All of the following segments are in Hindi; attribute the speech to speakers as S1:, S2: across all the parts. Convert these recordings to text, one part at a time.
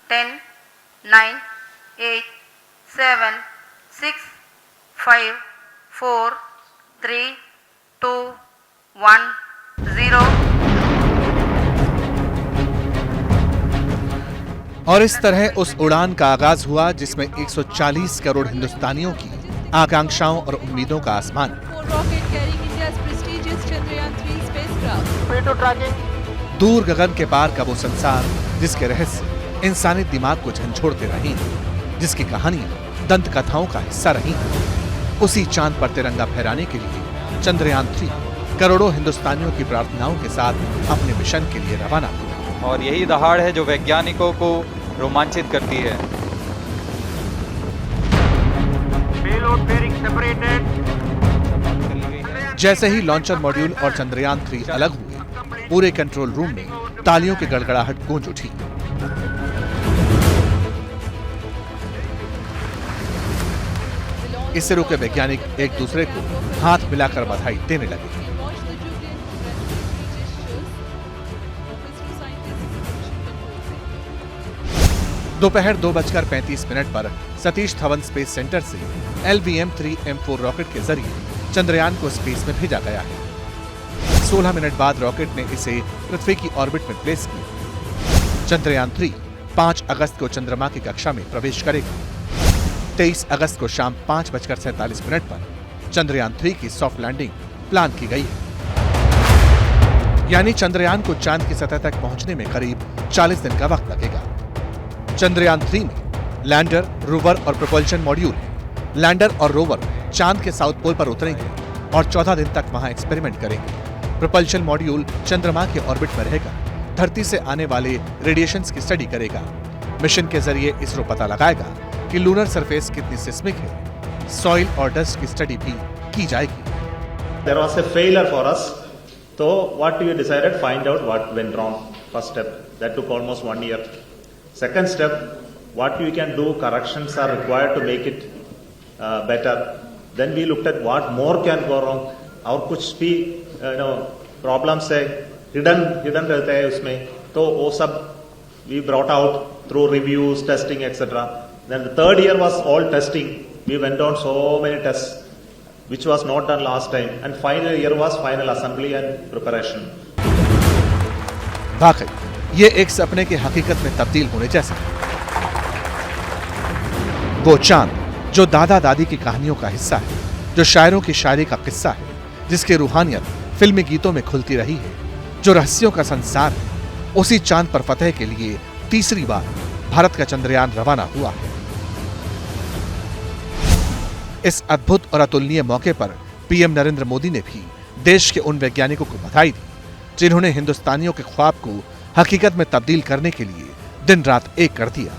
S1: 10, 9, 8, 7, 6, 5, 4, 3, 2, 1, 0।
S2: और इस तरह उस उड़ान का आगाज हुआ जिसमें 140 करोड़ हिंदुस्तानियों की आकांक्षाओं और उम्मीदों का आसमान। दूर गगन के पार का वो संसार जिसके रहस्य इंसानी दिमाग को झंझोड़ते रहे, जिसकी कहानियां दंत कथाओं का हिस्सा रही। उसी चांद पर तिरंगा फहराने के लिए चंद्रयान 3 करोड़ों हिंदुस्तानियों की प्रार्थनाओं के साथ अपने मिशन के लिए रवाना हुआ।
S3: और यही दहाड़ है जो वैज्ञानिकों को रोमांचित करती है।
S2: जैसे ही लॉन्चर मॉड्यूल और चंद्रयान 3 अलग हुए, पूरे कंट्रोल रूम में तालियों की गड़गड़ाहट गूंज उठी। इसरो के वैज्ञानिक एक दूसरे को हाथ मिलाकर बधाई देने लगे। दोपहर 2:35 पर सतीश धवन स्पेस सेंटर से LVM-3M4 रॉकेट के जरिए चंद्रयान को स्पेस में भेजा गया है। 16 मिनट बाद रॉकेट ने इसे पृथ्वी की ऑर्बिट में प्लेस किया। चंद्रयान 3 5 अगस्त को चंद्रमा की कक्षा में प्रवेश करेगा। 23 अगस्त को शाम 5:47 पर चंद्रयान 3 की सॉफ्ट लैंडिंग प्लान की गई है। यानी चंद्रयान को चांद की सतह तक पहुंचने में करीब 40 दिन का वक्त लगेगा। चंद्रयान 3 में लैंडर, रोवर और प्रोपल्शन मॉड्यूल है। लैंडर और रोवर चांद के साउथ पोल पर उतरेंगे और 14 दिन तक वहां एक्सपेरिमेंट करेंगे। प्रोपल्शन मॉड्यूल चंद्रमा के ऑर्बिट में रहेगा, धरती से आने वाले रेडिएशंस की स्टडी करेगा। मिशन के जरिए इसरो पता लगाएगा कि लूनर सरफेस कितनी सिस्मिक है। सॉइल और डस्ट की स्टडी भी की जाएगी।
S4: There was a failure for us. So what we decided, find out what went wrong. First step. That took almost 1 year. Second step, what we can do, corrections are required to make it better. Then we looked at what more can go wrong. और कुछ भी problems है hidden रहते हैं उसमें, तो वो सब we brought out through reviews, testing, etc. Then the third year was all testing. We went on so many tests, which was not done last time. And final year was final assembly and preparation.
S2: वाकई ये एक सपने की हकीकत में तब्दील होने जैसा है। वो चांद जो दादा दादी की कहानियों का हिस्सा है, जो शायरों की शायरी का किस्सा है, जिसकी रूहानियत फिल्मी गीतों में खुलती रही है, जो रहस्यों का संसार है, उसी चांद पर फतह के लिए तीसरी बार भारत का चंद्रयान रवाना हुआ है। इस अद्भुत और अतुलनीय मौके पर पीएम नरेंद्र मोदी ने भी देश के उन वैज्ञानिकों को बधाई दी जिन्होंने हिंदुस्तानियों के ख्वाब को हकीकत में तब्दील करने के लिए दिन रात एक कर दिया।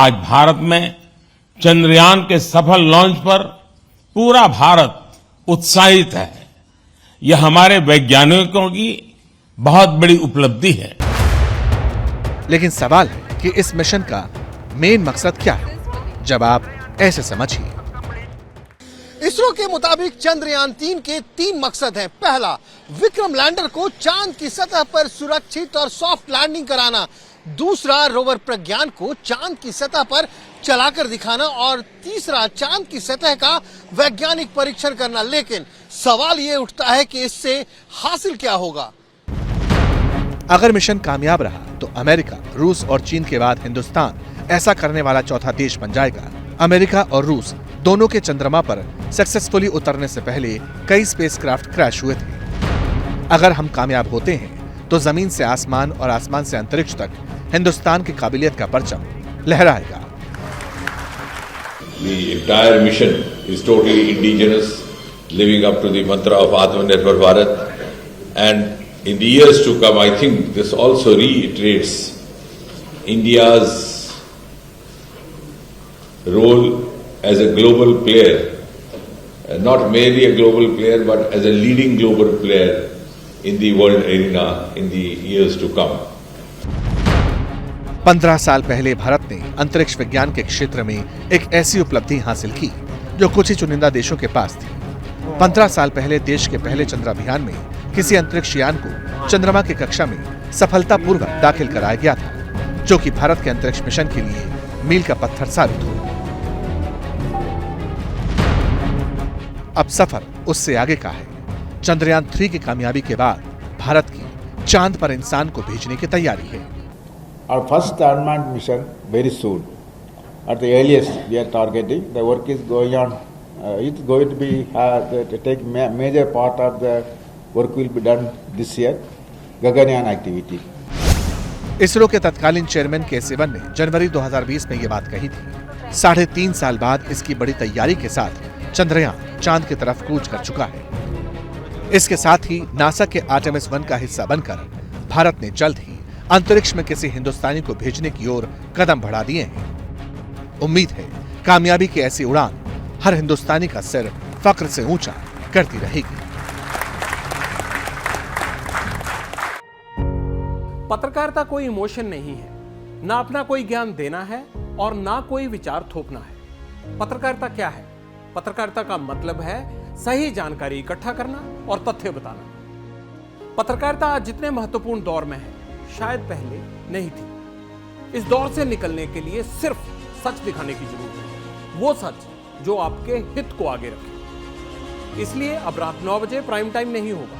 S5: आज भारत में चंद्रयान के सफल लॉन्च पर पूरा भारत उत्साहित है। यह हमारे वैज्ञानिकों की बहुत बड़ी उपलब्धि है।
S2: लेकिन सवाल है कि इस मिशन का मेन मकसद क्या है? जवाब ऐसे समझिए।
S6: इसरो के मुताबिक चंद्रयान 3 के 3 मकसद हैं। पहला, विक्रम लैंडर को चांद की सतह पर सुरक्षित और सॉफ्ट लैंडिंग कराना। दूसरा, रोवर प्रज्ञान को चांद की सतह पर चलाकर दिखाना। और तीसरा, चांद की सतह का वैज्ञानिक परीक्षण करना। लेकिन सवाल ये उठता है कि इससे हासिल क्या होगा?
S2: अगर मिशन कामयाब रहा तो अमेरिका, रूस और चीन के बाद हिंदुस्तान ऐसा करने वाला चौथा देश बन जाएगा। अमेरिका और रूस दोनों के चंद्रमा पर सक्सेसफुली उतरने से पहले कई स्पेसक्राफ्ट क्रैश हुए थे। अगर हम कामयाब होते हैं तो जमीन से आसमान और आसमान से अंतरिक्ष तक हिंदुस्तान की काबिलियत का परचम लहराएगा।
S7: The entire mission is totally indigenous, living up to the mantra of Atmanirbhar Bharat. And in the years to come, I think this also reiterates India's role as a global player, not merely a global player, but as a leading global player in the world arena in the years to come.
S2: 15 साल पहले भारत ने अंतरिक्ष विज्ञान के क्षेत्र में एक ऐसी उपलब्धि हासिल की जो कुछ ही चुनिंदा देशों के पास थी। 15 साल पहले देश के पहले चंद्राभियान में किसी अंतरिक्ष यान को चंद्रमा की कक्षा में सफलतापूर्वक दाखिल कराया गया था। जो कि भारत के अंतरिक्ष मिशन के लिए मील का पत्थर साबित हो। अब सफर उससे आगे का है। चंद्रयान 3 की कामयाबी के बाद भारत की चांद पर इंसान को भेजने की तैयारी है।
S8: Our first unmanned mission very soon. At the earliest, we are targeting. The work is going on. It's going to be to take major part of the work will be done this year. Gaganyaan activity.
S2: ISRO के तत्कालीन चेयरमैन के सिवन ने जनवरी 2020 में ये बात कही थी। 3.5 साल बाद इसकी बड़ी तैयारी के साथ चंद्रयान चांद की तरफ कूच कर चुका है। इसके साथ ही नासा के आर्टेमिस 1 का हिस्सा बनकर भारत ने जल्द ही अंतरिक्ष में किसी हिंदुस्तानी को भेजने की ओर कदम बढ़ा दिए हैं। उम्मीद है कामयाबी की ऐसी उड़ान हर हिंदुस्तानी का सिर फक्र से ऊंचा करती रहेगी।
S9: पत्रकारिता कोई इमोशन नहीं है, ना अपना कोई ज्ञान देना है और ना कोई विचार थोपना है। पत्रकारिता क्या है? पत्रकारिता का मतलब है सही जानकारी इकट्ठा करना और तथ्य बताना। पत्रकारिता आज जितने महत्वपूर्ण दौर में है, शायद पहले नहीं थी। इस दौर से निकलने के लिए सिर्फ सच दिखाने की जरूरत है, वो सच जो आपके हित को आगे रखे। इसलिए अब रात 9 बजे प्राइम टाइम नहीं होगा,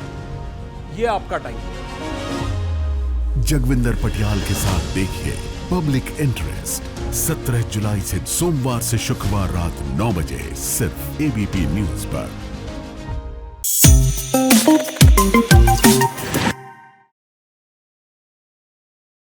S9: ये आपका टाइम है।
S10: जगविंदर पटियाल के साथ देखिए पब्लिक इंटरेस्ट 17 जुलाई से सोमवार से शुक्रवार रात 9 बजे सिर्फ एबीपी न्यूज पर।